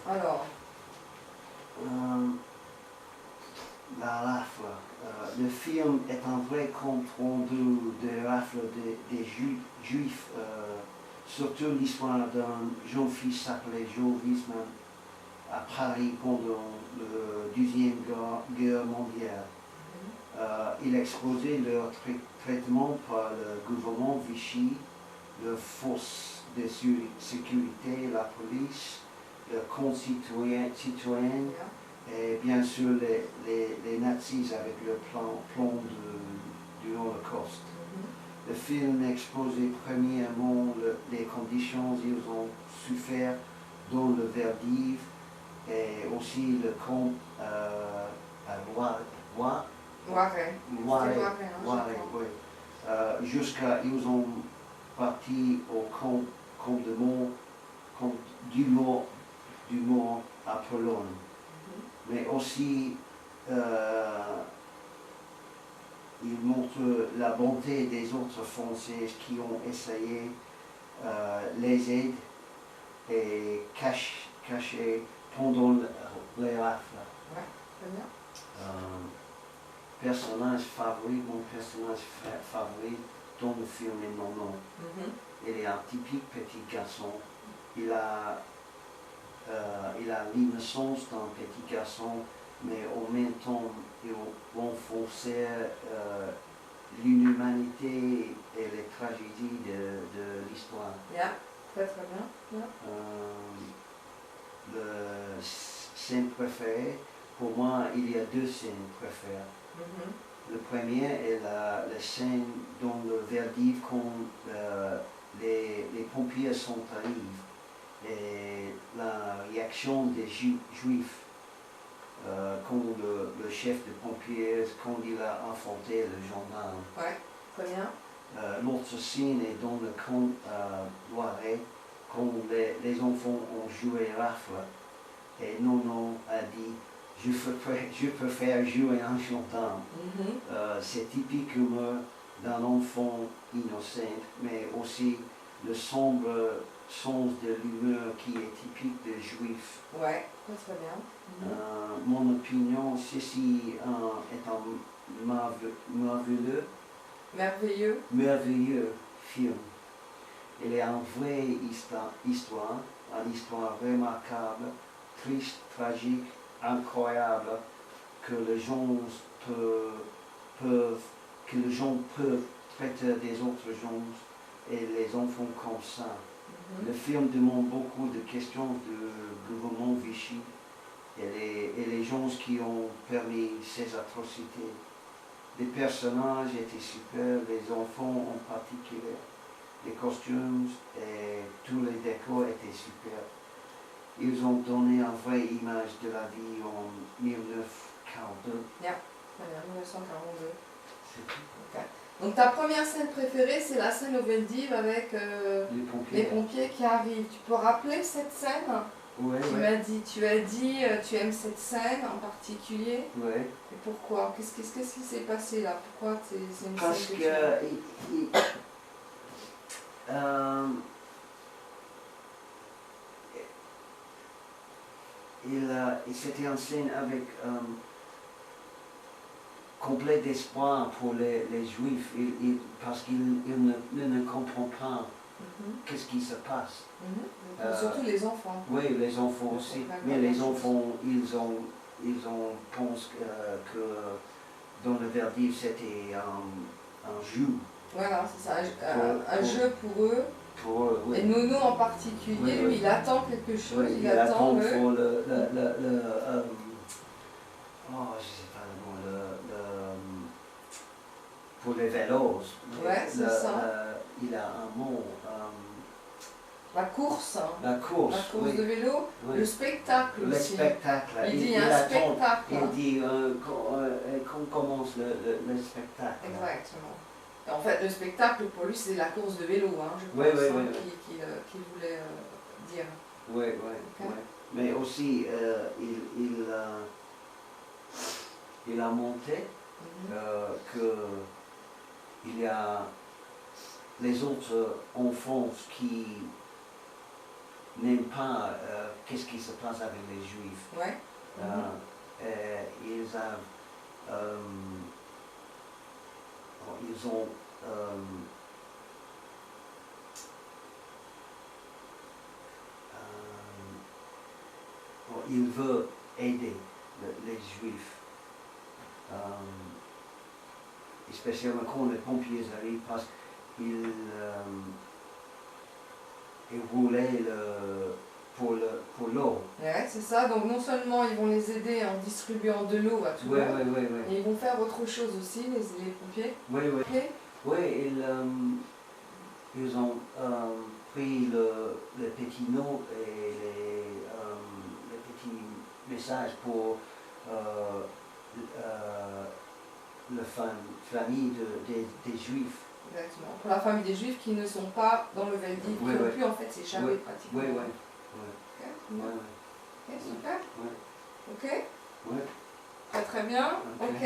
Alors, la rafle. Le film est un vrai compte rendu des rafles des Juifs, surtout l'histoire d'un jeune fils appelé Joe Wiesman à Paris pendant la Deuxième Guerre mondiale. Il exposait leur traitement par le gouvernement Vichy, les forces de sécurité, la police, le concitoyen, et bien sûr les nazis avec le plan du Holocauste. Le film exposait premièrement les conditions qu'ils ont souffert dans le Verdiv et aussi le camp à Loiret. Jusqu'à ils ont parti au camp du Mort à Pologne. Mais aussi il montre la bonté des autres Français qui ont essayé les aides et cacher pendant les rafles. Ouais, très bien. Personnage favori, mon personnage favori dans le film est Nono. Il est un typique petit garçon. Il a l'innocence d'un petit garçon, mais en même temps, il renforçait l'inhumanité et les tragédies de l'histoire. Yeah, très très bien. Yeah. Le scène préférée, pour moi, il y a deux scènes préférées. Le premier est la scène dans le Verdiv quand les pompiers sont arrivés et la réaction des Juifs quand le chef de pompiers, quand il a affronté le gendarme. Ouais, très bien. L'autre scène est dans le camp Loiret quand les enfants ont joué rafle et Nono a dit je préfère jouer un gendarme. C'est typique humour d'un enfant innocent, mais aussi le sombre sens de l'humeur qui est typique des Juifs. Ouais, très bien. Mon opinion, ceci est un merveilleux film. Il est une vraie histoire, une histoire remarquable, triste, tragique, incroyable, que les gens peuvent traiter des autres gens et les enfants comme ça. Le film demande beaucoup de questions du gouvernement Vichy et les gens qui ont permis ces atrocités. Les personnages étaient super, les enfants en particulier. Les costumes et tous les décors étaient super. Ils ont donné une vraie image de la vie en 1942. Yeah, très bien, 1942. C'est tout. Okay. Donc ta première scène préférée, c'est la scène au Veldiv avec les pompiers qui arrivent. Tu peux rappeler cette scène? Ouais, tu as dit, tu aimes cette scène en particulier. Ouais. Et pourquoi? Qu'est-ce qui s'est passé là? Pourquoi c'est une Parce scène c'était une scène avec complet d'espoir pour les Juifs, parce qu'ils ne comprennent pas qu'est-ce qui se passe. Surtout les enfants. Oui, les enfants aussi. Mais les enfants, ils pensent que dans le Verdiv, c'était un jeu. Voilà, c'est ça, un jeu pour eux. Oui. Et Nono en particulier, lui, il attend quelque chose. Oui, il attend pour je sais pas le nom, pour les vélos. Ouais, c'est ça. Il a un mot. La course. La course oui. De vélo. Oui. Le spectacle aussi. Le spectacle. Il dit un spectacle. Il dit qu'on commence le spectacle. Exactement. Et en fait, le spectacle, pour lui, c'est la course de vélo, hein, je pense, qu'il voulait dire. Oui. Mais aussi, il a montré qu'il y a les autres enfants qui n'aiment pas qu'est-ce qui se passe avec les Juifs. Ouais. Ils ont il veut aider les Juifs, spécialement quand les pompiers arrivent, parce qu'ils roulaient pour l'eau. Ouais, c'est ça. Donc non seulement ils vont les aider en distribuant de l'eau à tout le monde, mais ils vont faire autre chose aussi, les pompiers. Oui, oui. Okay. Oui, ils ont pris les petits notes et les petits messages pour la famille des Juifs. Exactement. Pour la famille des Juifs qui ne sont pas dans le Veldiv, qui ont pu en fait s'échapper pratiquement. Oui, oui. Ok, super. Ouais. Ok. Ouais. Très très bien. Ok. Ok.